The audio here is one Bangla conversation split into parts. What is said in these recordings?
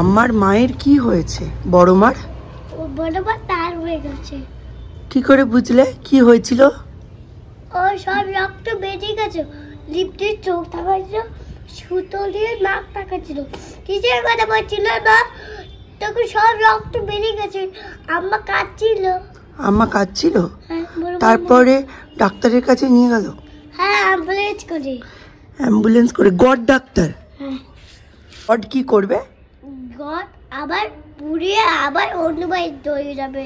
আমার মায়ের কি হয়েছে? বড় মার তার হয়ে গেছে। কি করে বুঝলে কি হয়েছিল? ও সব রক্ত বেরিয়ে গেছে, লিপটে চোখ থাকাছিল, সুতো দিয়ে নাক টাকাছিল, কিসের কথা বলছিল না, তখন সব রক্ত বেরিয়ে গেছে। আম্মা কাঁদছিল। আম্মা কাঁদছিল? তারপরে ডাক্তারের কাছে নিয়ে গেল? হ্যাঁ, অ্যাম্বুলেন্স করে। অ্যাম্বুলেন্স করে? God doctor? হ্যাঁ। গড কি করবে? গড আবার পুড়িয়ে আবার অন্য বাড়িতে হয়ে যাবে।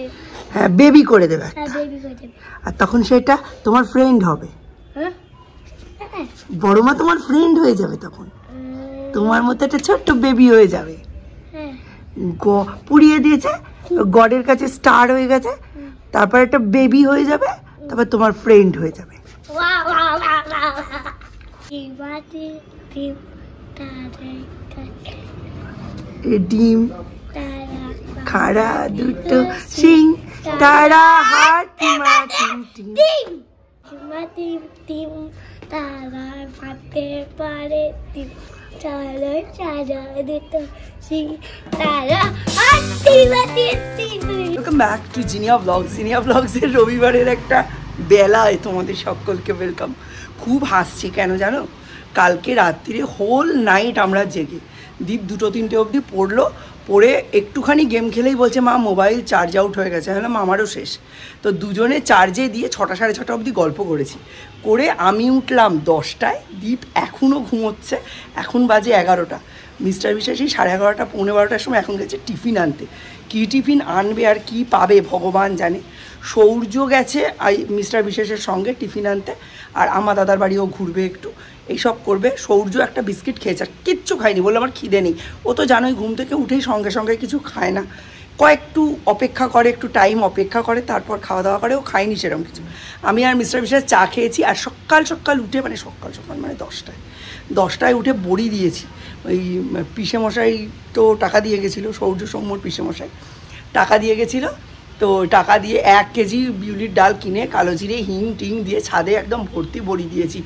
হ্যাঁ, বেবি করে দেবে। হ্যাঁ, বেবি করে দেবে। আর তখন সেটা তোমার ফ্রেন্ড হবে। হ্যাঁ, বড় মা তোমার ফ্রেন্ড হয়ে যাবে তখন, তোমার মতো একটা ছোট্ট বেবি হয়ে যাবে। হ্যাঁ, পুড়িয়ে দিয়েছে, গডের কাছে স্টার হয়ে গেছে, তারপর একটা বেবি হয়ে যাবে, তারপর তোমার ফ্রেন্ড হয়ে যাবে। ডিম খাড়া দুটো সিং তারা হাত মা টিম টিম টিম টিম তারা ভাতে পারে টিম চলো সারা দুটো সিং তারা হাতি বাতি team. Welcome back to Zinnia blogs. Zinnia ব্লগসের রবিবারের একটা বেলায় তোমাদের সকলকে ওয়েলকাম। খুব হাসছি কেন জানো? কালকে রাত্রিরে হোল নাইট আমরা জেগে, দীপ 2-3টে অবধি পড়লো, পড়ে একটুখানি গেম খেলেই বলছে মা মোবাইল চার্জ আউট হয়ে গেছে। হ্যাঁ, আমারও শেষ। তো দুজনে চার্জে দিয়ে 6টা 6:30 অবধি গল্প করেছি, করে আমি উঠলাম 10টায়, দীপ এখনও ঘুমোচ্ছে, এখন বাজে 11টা। মিস্টার বিশ্বাসী 11:30 পৌনে 12টার সময় এখন গেছে টিফিন আনতে। কী টিফিন আনবে আর কি পাবে ভগবান জানে। সৌর্য গেছে মিস্টার বিশ্বাসের সঙ্গে টিফিন আনতে, আর আমার দাদার বাড়িও ঘুরবে একটু, এইসব করবে। সৌর্য একটা বিস্কিট খেয়েছে, আর কিচ্ছু খায়নি, বললো আমার খিদে নেই। ও তো জানোই ঘুম থেকে উঠেই সঙ্গে সঙ্গে কিছু খায় না, একটু অপেক্ষা করে, একটু টাইম অপেক্ষা করে, তারপর খাওয়া দাওয়া করে। ও খায়নি সেরকম কিছু। আমি আর মিস্টার বিশ্বাস চা খেয়েছি, আর সকাল সকাল উঠে মানে সকাল মানে 10টায় উঠে বড়ি দিয়েছি। ওই পিসেমশাই তো টাকা দিয়ে গেছিলো, সৌর্য সৌম্যর পিসেমশাই টাকা দিয়ে গেছিলো, তো টাকা দিয়ে 1 কেজি বিউলির ডাল কিনে কালো জিরে হিং টিং দিয়ে ছাদে একদম ভর্তি বড়ি দিয়েছি।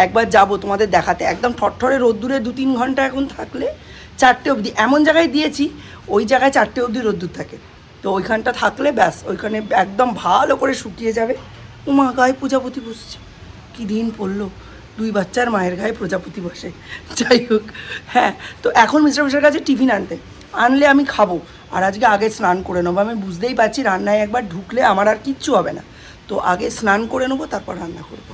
একবার যাবো তোমাদের দেখাতে, একদম ঠরঠরে রোদ্দুরে 2-3 ঘন্টা এখন থাকলে 4টে অবধি, এমন জায়গায় দিয়েছি ওই জায়গায় 4টে অবধি রোদ্দুর থাকে, তো ওইখানটা থাকলে ব্যাস ওইখানে একদম ভালো করে শুকিয়ে যাবে। উমা গায়ে প্রজাপতি বসছে, কী দিন পড়লো, 2 বাচ্চার মায়ের গায়ে প্রজাপতি বসে। যাই হোক, হ্যাঁ, তো এখন মিস্টার মিস্টার কাছে টিফিন আনলে আমি খাবো, আর আজকে আগে স্নান করে নেবো। আমি বুঝতেই পারছি রান্নায় একবার ঢুকলে আমার আর কিচ্ছু হবে না, তো আগে স্নান করে নেবো, তারপর রান্না করব।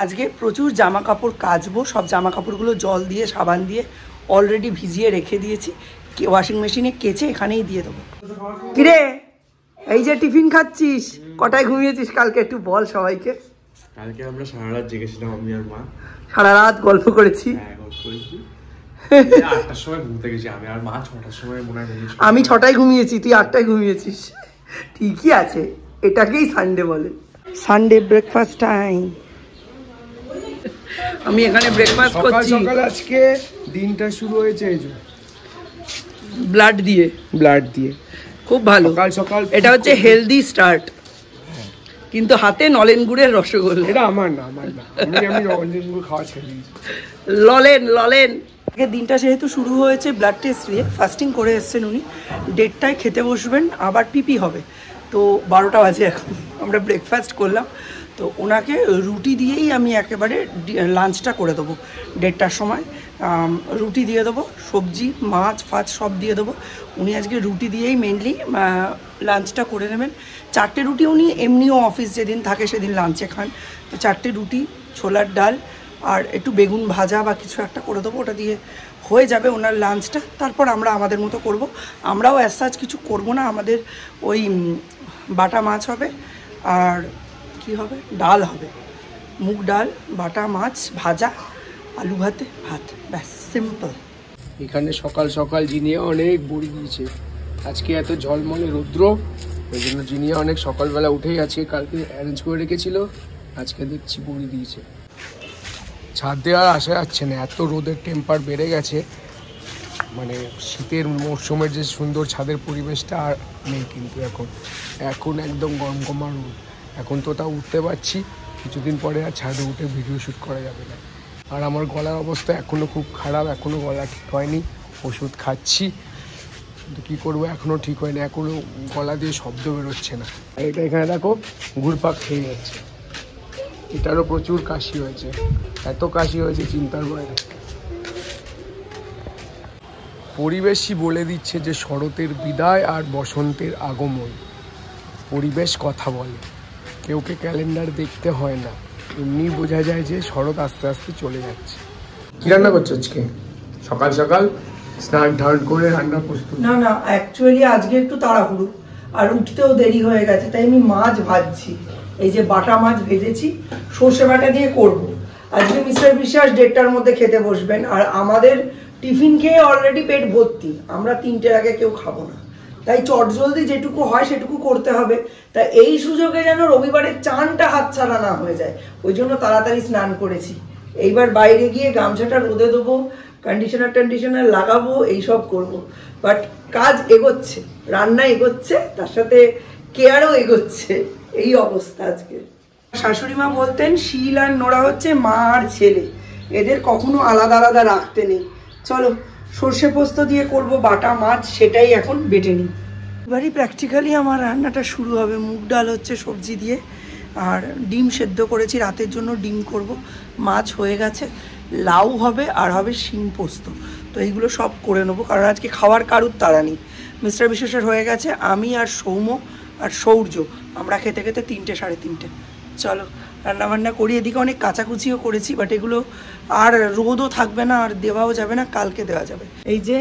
আজকে প্রচুর জামা কাপড় কাচবো, সব জামা কাপড়গুলো জল দিয়ে সাবান দিয়ে অলরেডি ভিজিয়ে রেখে দিয়েছি, ওয়াশিং মেশিনে কেচে এখানেই দিয়ে দেবো। কিরে, এই যে টিফিন খাচ্ছিস, কটায় ঘুমিয়েছিস কালকে একটু বল সবাইকে। কালকে আমরা সারা রাত জেগেছিলাম, আমি আর মা সারা রাত গল্প করেছি। হ্যাঁ, গল্প করেছি। 8টার সময় ঘুমতে গেছি আমি আর মা, 6টার সময় মনে হয় আমি 6টায় ঘুমিয়েছি, তুই 8টায় ঘুমিয়েছিস। ঠিকই আছে, এটাকেই সানডে বলে। Sunday breakfast time. আমি এখানে ব্রেকফাস্ট করছি। সকাল আজকে দিনটা শুরু হয়েছে এই যে ব্লাড দিয়ে, খুব ভালো সকাল সকাল। এটা হচ্ছে হেলদি স্টার্ট, কিন্তু হাতে নলেন গুড়ের রসগোল্লা। এটা আমার না আমি নলেন গুড় খাওয়া ছেড়ে দিয়েছি। ললেন দিনটা যেহেতু শুরু হয়েছে ব্লাড টেস্ট দিয়ে, ফাস্টিং করে এসছেন উনি, 1:30টায় খেতে বসবেন, আবার পিপি হবে। তো 12টা বাজে এখন, আমরা ব্রেকফাস্ট করলাম, তো ওনাকে রুটি দিয়েই আমি একেবারে লাঞ্চটা করে দেবো। 1:30টার সময় রুটি দিয়ে দেবো, সবজি মাছ ফাছ সব দিয়ে দেবো। উনি আজকে রুটি দিয়েই মেনলি লাঞ্চটা করে নেবেন। 4টে রুটি উনি এমনিও অফিস যেদিন থাকে সেদিন লাঞ্চে খান, তো 4টে রুটি, ছোলার ডাল আর একটু বেগুন ভাজা বা কিছু একটা করে দেবো, ওটা দিয়ে হয়ে যাবে ওনার লাঞ্চটা। তারপর আমরা আমাদের মতো করব। আমরাও অ্যাজ কিছু করব না, আমাদের ওই বাটা মাছ হবে, আর কি হবে, ডাল হবে, মুগ ডাল, বাটা মাছ ভাজা, আলু ভাতে ভাত, ব্যাস সিম্পল। এখানে সকাল সকাল জিনিয়া অনেক বড়ি দিয়েছে। আজকে এত ঝলমলে রৌদ্র, ওই জন্য জিনিয়া অনেক সকালবেলা উঠেই আছে, কালকে অ্যারেঞ্জ করে রেখেছিল, আজকে দেখছি বড়ি দিয়েছে। ছাদে আর আসা যাচ্ছে না, এত রোদের টেম্পার বেড়ে গেছে, মানে শীতের মরশুমের যে সুন্দর ছাদের পরিবেশটা আর নেই। কিন্তু এখন একদম গরমগরম রোদ। এখন তো তাও উঠতে পারছি, কিছুদিন পরে আর ছাদে উঠে ভিডিও শ্যুট করা যাবে না। আর আমার গলার অবস্থা এখনও খুব খারাপ, এখনও গলা ঠিক হয়নি, ওষুধ খাচ্ছি, কিন্তু কী করবো এখনও ঠিক হয়নি, এখনও গলা দিয়ে শব্দ বেরোচ্ছে না। আর এটা এখানে দেখো ঘুরপাক খেয়ে যাচ্ছে, এটারও প্রচুর কাশি হয়েছে, এত কাশি হয়েছে চিন্তার বাইরে। পরিবেশই বলে দিচ্ছে যে শরতের বিদায় আর বসন্তের আগমন। পরিবেশ কথা বলে, কেউকে ক্যালেন্ডার দেখতে হয় না, এমনি বোঝা যায় যে শরৎ আস্তে আস্তে চলে যাচ্ছে। কি রান্না করছো আজকে সকাল সকাল? স্নান টান করে রান্না প্রস্তুত? না না, অ্যাকচুয়ালি আজকে একটু তাড়াহুড়ো আর উঠতেও দেরি হয়ে গেছে, তাই আমি মাছ ভাজছি। এই যে বাটা মাছ ভেজেছি, সর্ষে বাটা দিয়ে করব। আজকে মিস্টার বিশ্বাস 1:30টার মধ্যে খেতে বসবেন, আর আমাদের টিফিন খেয়ে অলরেডি পেট ভর্তি, আমরা 3টের আগে কেউ খাবো না, তাই চটজলদি যেটুকু হয় সেটুকু করতে হবে। তা এই সুযোগে যেন রবিবারের চানটা হাতছাড়া না হয়ে যায়, ওই জন্য তাড়াতাড়ি স্নান করেছি। এইবার বাইরে গিয়ে গামছাটা রোদে দেবো, কন্ডিশনার লাগাবো, এইসব করব। বাট কাজ এগোচ্ছে, রান্না এগোচ্ছে, তার সাথে কেয়ারও এগোচ্ছে, এই অবস্থা আজকে। শাশুড়ি মা বলতেন শিল আর নোড়া হচ্ছে মা আর ছেলে, এদের কখনো আলাদা আলাদা রাখতে নেই। চলো সর্ষে পোস্ত দিয়ে করব বাটা মাছ, সেটাই এখন বেটে নিই। এবারই প্র্যাকটিক্যালি আমার রান্নাটা শুরু হবে। মুগ ডাল হচ্ছে সবজি দিয়ে, আর ডিম সেদ্ধ করেছি রাতের জন্য, ডিম করব। মাছ হয়ে গেছে, লাউ হবে, আর হবে শিম পোস্ত। তো এইগুলো সব করে নেবো, কারণ আজকে খাওয়ার কারুর তাড়া নেই। মিস্টার বিশেষের হয়ে গেছে, আমি আর সৌম আর সৌর্য আমরা খেতে খেতে 3টে 3:30। চলো রান্নাবান্না করি। এদিকে অনেক কাচাকুচিও করেছি, বাট এগুলো আর রোদও থাকবে না, আর দেওয়াও যাবে না, কালকে দেওয়া যাবে। এই যে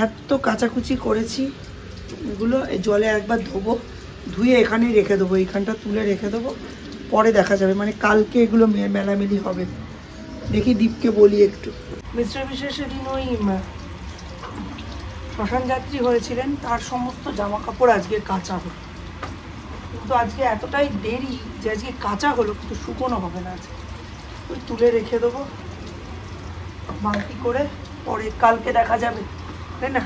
এত কাচাকুচি করেছি, এগুলো জলে একবার ধোবো, ধুয়ে এখানে রেখে দেবো, এইখানটা তুলে রেখে দেবো, পরে দেখা যাবে, মানে কালকে এগুলো মেলামেলি হবে। দেখি দীপকে বলি একটু। মিস্টার বিশেষের দিন ওই শ্মশান যাত্রী হয়েছিলেন, তার সমস্ত জামা কাপড় আজকে কাচা হলো, কিন্তু আজকে এতটাই দেরি যে আজকে কাঁচা হলো, কিন্তু শুকনো হবে না। আজকে ওই তুলে রেখে দেবো বালতি করে, পরে কালকে দেখা যাবে, তাই না?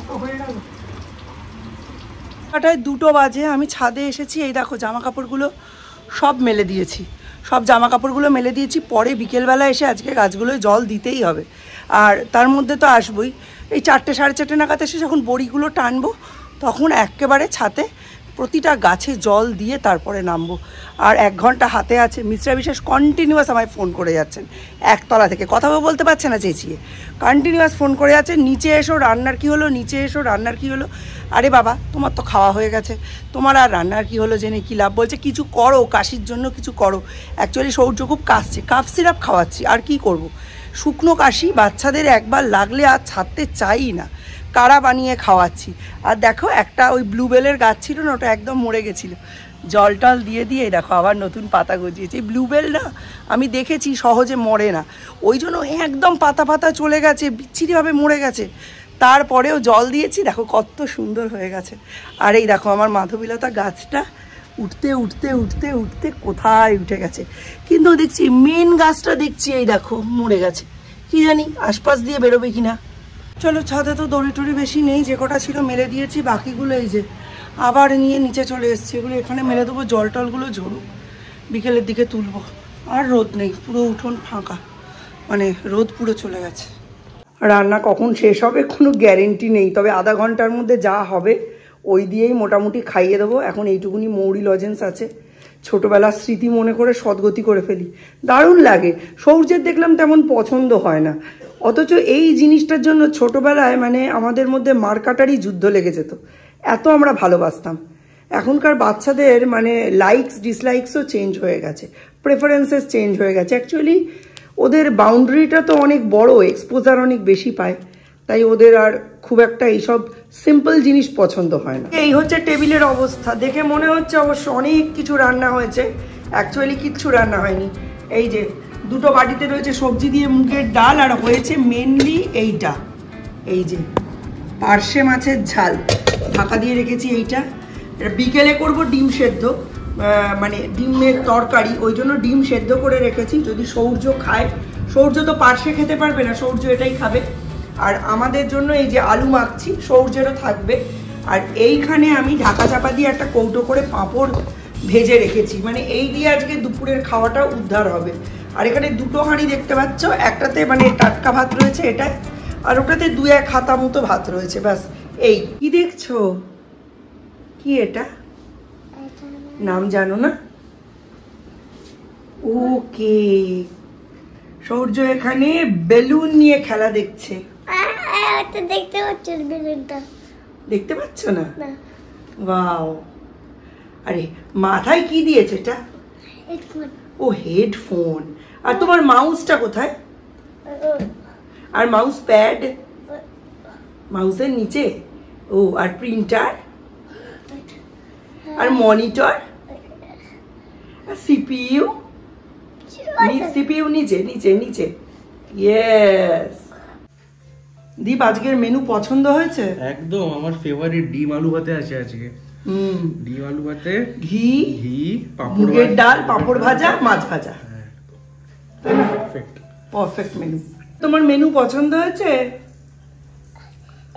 তো হয়ে গেল। 2টো বাজে, আমি ছাদে এসেছি। এই দেখো জামা কাপড়গুলো সব মেলে দিয়েছি, সব জামা কাপড়গুলো মেলে দিয়েছি। পরে বিকেলবেলা এসে আজকে গাছগুলোয় জল দিতেই হবে, আর তার মধ্যে তো আসবই। এই 4টে 4:30 নাগাদ এসে যখন বড়িগুলো টানবো, তখন একেবারে ছাদে প্রতিটা গাছে জল দিয়ে তারপরে নামবো। আর 1 ঘন্টা হাতে আছে। মিস্টার বিশেষ কন্টিনিউয়াস আমায় ফোন করে যাচ্ছেন, একতলা থেকে কথাও বলতে পারছে না চেঁচিয়ে, কন্টিনিউয়াস ফোন করে যাচ্ছেন, নিচে এসো রান্নার কি হলো, নিচে এসো রান্নার কি হলো। আরে বাবা, তোমার তো খাওয়া হয়ে গেছে, তোমার আর রান্নার কি হলো জেনে কী লাভ? বলছে কিছু করো, কাশির জন্য কিছু করো। অ্যাকচুয়ালি সৌর্য খুব কাশছে, কাফ সিরাপ খাওয়াচ্ছি, আর কি করব। শুকনো কাশি বাচ্চাদের একবার লাগলে আর ছাড়তে চাই না, কাড়া বানিয়ে খাওয়াচ্ছি। আর দেখো একটা ওই ব্লুবেলের গাছ ছিল না, ওটা একদম মরে গেছিলো, জল টল দিয়ে দিয়ে দেখো আবার নতুন পাতা গজিয়েছে। এই ব্লুবেল না আমি দেখেছি সহজে মরে না, ওই জন্য একদম পাতা চলে গেছে, বিচ্ছিরিভাবে মরে গেছে। তারপরেও জল দিয়েছি, দেখো কত সুন্দর হয়ে গেছে। আর এই দেখো আমার মাধবীলতা গাছটা উঠতে উঠতে উঠতে উঠতে কোথায় উঠে গেছে, কিন্তু দেখছি মেন গাছটা দেখছি এই দেখো মরে গেছে, কি জানি আশপাশ দিয়ে বেরোবে কিনা। চলো ছাদে তো দড়ি টড়ি বেশি নেই, যে কটা ছিল মেলে দিয়েছি, বাকিগুলো এই যে আবার নিয়ে নিচে চলে এসেছি, এগুলো এখানে মেলে দেবো, জল টলগুলো ঝরুক, বিকেলের দিকে তুলবো। আর রোদ নেই, পুরো উঠোন ফাঁকা, মানে রোদ পুরো চলে গেছে। রান্না কখন শেষ হবে কোনো গ্যারেন্টি নেই, তবে আধা ঘন্টার মধ্যে যা হবে ওই দিয়েই মোটামুটি খাইয়ে দেবো। এখন এইটুকুনি মৌরি লজেন্স আছে, ছোটোবেলার স্মৃতি মনে করে সদ্গতি করে ফেলি, দারুণ লাগে। সৌর্যের দেখলাম তেমন পছন্দ হয় না, অথচ এই জিনিসটার জন্য ছোটোবেলায় মানে আমাদের মধ্যে মারকাটারই যুদ্ধ লেগে যেত, এত আমরা ভালোবাসতাম। এখনকার বাচ্চাদের মানে লাইকস ডিসলাইকসও চেঞ্জ হয়ে গেছে, প্রেফারেন্সেস চেঞ্জ হয়ে গেছে। অ্যাকচুয়ালি ওদের বাউন্ডারিটা তো অনেক বড়, এক্সপোজার অনেক বেশি পায়, তাই ওদের আর খুব একটা এইসব সিম্পল জিনিস পছন্দ হয় না। এই হচ্ছে টেবিলের অবস্থা, দেখে মনে হচ্ছে অবশ্য অনেক কিছু রান্না হয়েছে, অ্যাকচুয়ালি কিচ্ছু রান্না হয়নি। এই যে 2টো বাটিতে রয়েছে সবজি দিয়ে মুগের ডাল, আর হয়েছে মেনলি এইটা, এই যে পার্শে মাছের ঝাল ঢাকা দিয়ে রেখেছি। এইটা বিকেলে করব ডিম সেদ্ধ, মানে ডিমের তরকারি, ওই জন্য ডিম সেদ্ধ করে রেখেছি, যদি সৌর্য খায়। সৌর্য তো পার্শে খেতে পারবে না, সৌর্য এটাই খাবে। আর আমাদের জন্য এই যে আলু মাখছি, সৌর্যেরও থাকবে। আর এইখানে আমি ঢাকা চাপা দিয়ে একটা কৌটো করে পাঁপড় ভেজে রেখেছি, মানে এই দিয়ে আজকে দুপুরের খাওয়াটা উদ্ধার হবে। আর এখানে 2টো হাঁড়ি দেখতে পাচ্ছ, একটাতে মানে টাটকা ভাত রয়েছে এটায়, আর ওটাতে 2-1 হাতা মতো ভাত রয়েছে ব্যাস। এই কি দেখছো? কি এটা? নাম জানো না? ওকে, সূর্য এখানে বেলুন নিয়ে খেলা দেখছে। দেখতে পাচ্ছ বেলুনটা? দেখতে পাচ্ছ না? ওয়াও, আরে মাথায় কি দিয়েছে এটা? হেডফোন। ও হেডফোন। আর তোমার মাউসটা কোথায়? আর মাউস প্যাড মাউসের নিচে। ও আর প্রিন্টার আর মনিটর আর সিপিইউ। সিপিইউ নিচে নিচে নিচে। ইয়েস। দীপ, আজকের মেনু পছন্দ হয়েছে? একদম আমার ফেভারিট ডিম আলু ভাতে আছে আজকে। ডিম আলু ভাতে, ঘি, পাঁপড়, মুগের ডাল, পাঁপড় ভাজা, মাছ ভাজা। Perfect perfect menu. তোমার মেনু পছন্দ হয়েছে?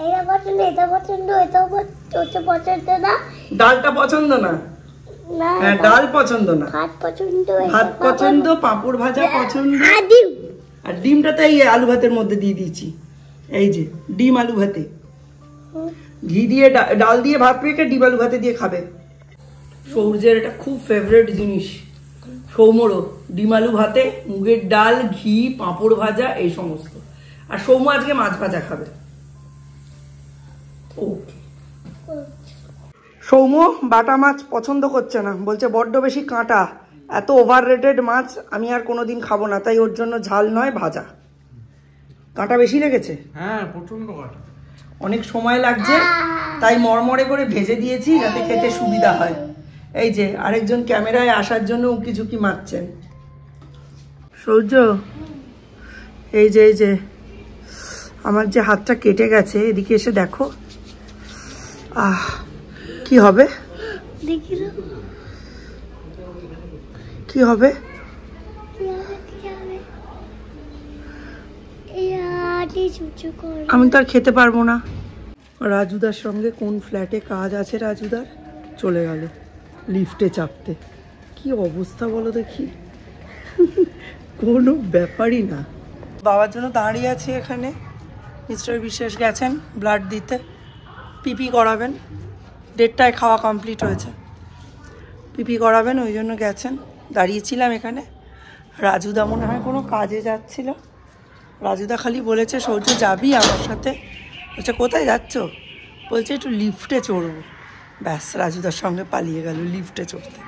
এটা পছন্দ, এটা পছন্দ, এটা পছন্দ না। ডালটা পছন্দ না? না, হ্যাঁ, ডাল পছন্দ না। ভাত পছন্দ, ভাত পছন্দ, পাঁপড় ভাজা পছন্দ, আর ডিম। আর ডিমটা তো এই আলু ভাতের মধ্যে দিয়ে দিয়েছি। এই যে ডিম আলু ভাতে, ঘি দিয়ে ডাল দিয়ে ভাত পেয়ে ডিম আলু ভাতে দিয়ে খাবে। সূর্যের এটা খুব ফেভারিট জিনিস। সৌম্যরও ডিম আলু ভাতে, মুগের ডাল, ঘি, পাঁপড় ভাজা, এই সমস্ত। আর সৌম্য আজকে মাছ ভাজা খাবে। ওকে। সৌম্য বাটা মাছ পছন্দ করছে না, বলছে বড্ড বেশি কাঁটা, এত ওভার রেটেড মাছ আমি আর কোনোদিন খাবো না, তাই ওর জন্য ঝাল নয় ভাজা। কাঁটা বেশি লেগেছে? হ্যাঁ, প্রচন্ড কাঁটা। অনেক সময় লাগছে, তাই মরমরে করে ভেজে দিয়েছি যাতে খেতে সুবিধা হয়। এই যে আরেকজন ক্যামেরায় আসার জন্য উকি ঝুঁকি মারছেন। সূর্য, এই যে আমার যে হাতটা কেটে গেছে, এদিকে এসে দেখো। কি হবে? দেখি না কি হবে? আমি তো আর খেতে পারবো না। রাজুদার সঙ্গে কোন ফ্ল্যাটে কাজ আছে রাজুদার, চলে গেল লিফটে চাপতে। কি অবস্থা বলো দেখি, কোনো ব্যাপারই না। বাবার জন্য দাঁড়িয়ে আছি এখানে। মিস্টার বিশ্বাস গেছেন ব্লাড দিতে, পিপি করাবেন। 1:30টায় খাওয়া কমপ্লিট হয়েছে, পিপি করাবেন, ওই জন্য গেছেন। দাঁড়িয়েছিলাম এখানে। রাজুদা মনে হয় কোনো কাজে যাচ্ছিল। রাজুদা খালি বলেছে সূর্য যাবি আমার সাথে? বলছে কোথায় যাচ্ছ? বলছে একটু লিফটে চড়বো। ব্যাস, রাজুদার সঙ্গে পালিয়ে গেল লিফটে চড়তে।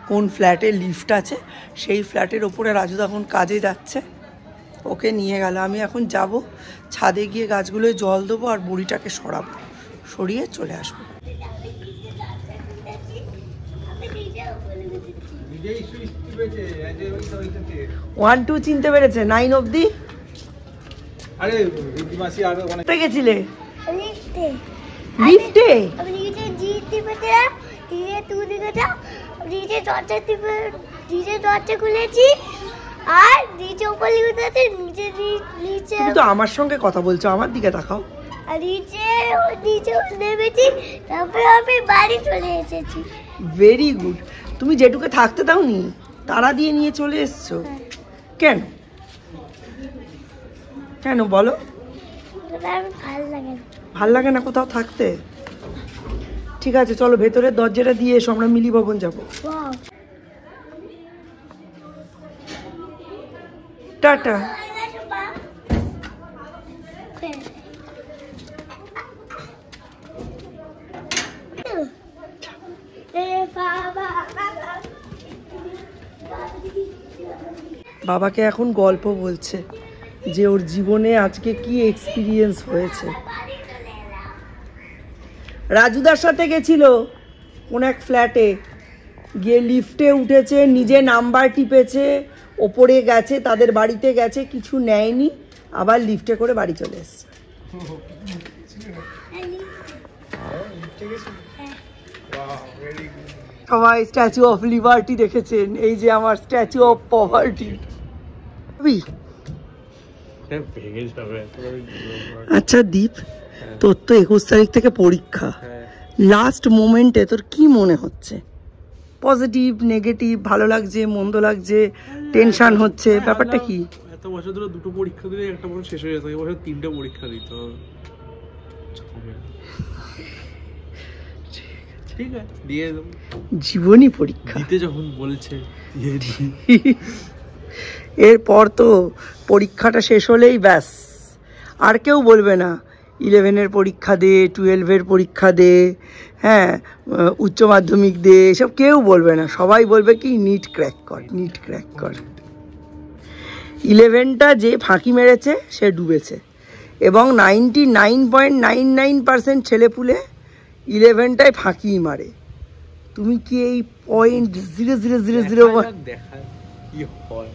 কোন ফ্ল্যাটে লিফট আছে সেই ফ্ল্যাটের ওপরে রাজুদা এখন কাজে যাচ্ছে, ওকে নিয়ে গেল। আমি এখন যাব ছাদে গিয়ে গাছগুলোয় জল দেবো আর বুড়িটাকে সরাবো, সরিয়ে চলে আসবো। 1 2 চিনতে পেরেছে, 9 অবধি। আরে মাসি আর অনেক গেছিলে লিফটে? লিফটে আমি নিচে জিতে পেতে দিয়ে তুলে গেছে, নিচে দরজা খুলেছি আর নিচে উপরে উঠেছে, নিচে তুমি তো আমার সঙ্গে কথা বলছো, আমার দিকে তাকাও। আর নিচে নেমেছি, তারপরে আমি বাড়ি চলে এসেছি। Very good. তুমি যেটুকু থাকতে দাওনি, তাড়া দিয়ে নিয়ে চলে এসছো। কেন কেন বলো? ভাল লাগে না কোথাও থাকতে? ঠিক আছে, চলো ভেতরের দরজাটা দিয়ে এসো, আমরা মিলি ভবন যাবো। টাটা। বাবাকে এখন গল্প বলছে যে ওর জীবনে আজকে কি এক্সপিরিয়েন্স হয়েছে। রাজুদার সাথে গেছিল কোন এক ফ্ল্যাটে, গিয়ে লিফটে উঠেছে, নিজে নাম্বার টিপেছে, ওপরে গেছে, তাদের বাড়িতে গেছে, কিছু নেয়নি, আবার লিফটে করে বাড়ি চলে এসছে। সবাই স্ট্যাচু অফ লিবার্টি দেখেছেন, এই যে আমার স্ট্যাচু অফ পভার্টি। আচ্ছা দীপ, তোর তো 21 তারিখ থেকে পরীক্ষা, লাস্ট মোমেন্টে তোর কি মনে হচ্ছে? পজিটিভ, নেগেটিভ, ভালো লাগছে, মন্দ লাগছে, টেনশন হচ্ছে, ব্যাপারটা কি? এত একটা বছর ধরে 2টো পরীক্ষা দিলে একটা বছর শেষ হয়ে যেত, এই বছর 3টে পরীক্ষা দিতে হবে। ঠিক আছে, দিয়ে দেবো। জীবনী পরীক্ষা দিতে যখন বলছে দিয়ে দিই। এরপর তো পরীক্ষাটা শেষ হলেই ব্যাস, আর কেউ বলবে না 11-এর পরীক্ষা দে, 12-এর পরীক্ষা দে, হ্যাঁ উচ্চ মাধ্যমিক দে, এসব কেউ বলবে না। সবাই বলবে কি নিট ক্র্যাক কর, নিট ক্র্যাক কর। 11টা যে ফাঁকি মেরেছে সে ডুবেছে, এবং 99.99% ছেলেপুলে 11টায় ফাঁকিই মারে। তুমি কি এই 0.0001 দেখা কি হয়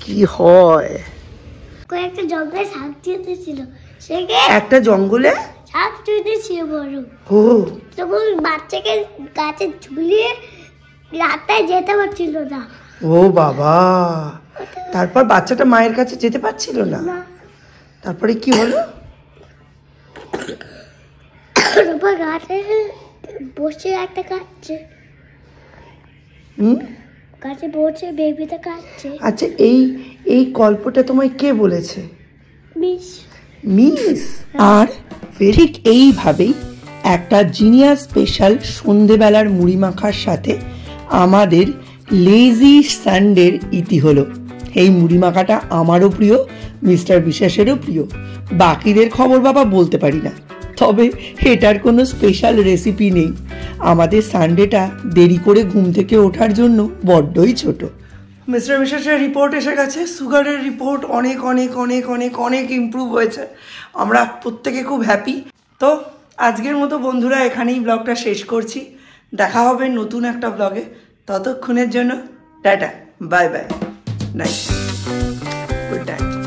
কি হয়? কয়েকটা জঙ্গলে শাক চুইতেছিল, সেকে একটা জঙ্গলে শাক চুইতেছিল বড়। ও তখন বাচ্চাকে গাছে ঝুলিয়ে রাস্তায় যেতে পারছিল না। ও বাবা, তারপর বাচ্চাটা মায়ের কাছে যেতে পারছিল না, তারপরে কি হলো? তারপর গাছে বসে একটা কাটছে, গাছে বসে বেবিটা কাটছে। আচ্ছা, এই গল্পটা তোমায় কে বলেছে? Miss miss. আর ঠিক এইভাবেই একটা জিনিয়াস স্পেশাল সন্ধেবেলার মুড়ি মাখার সাথে আমাদের লেজি সানডের ইতি হলো। এই মুড়ি মাখাটা আমারও প্রিয়, মিস্টার বিশ্বাসেরও প্রিয়। বাকিদের খবর বাবা বলতে পারি না, তবে এটার কোনো স্পেশাল রেসিপি নেই। আমাদের সানডেটা দেরি করে ঘুম থেকে ওঠার জন্য বড্ডই ছোট। মিস্টার বিশ্বাসের রিপোর্ট এসে গেছে। সুগারের রিপোর্ট অনেক অনেক অনেক অনেক অনেক ইমপ্রুভ হয়েছে। আমরা প্রত্যেকে খুব হ্যাপি। তো আজকের মতো বন্ধুরা এখানেই ব্লগটা শেষ করছি। দেখা হবে নতুন একটা ব্লগে। ততক্ষণের জন্য tata, bye bye, night, good night.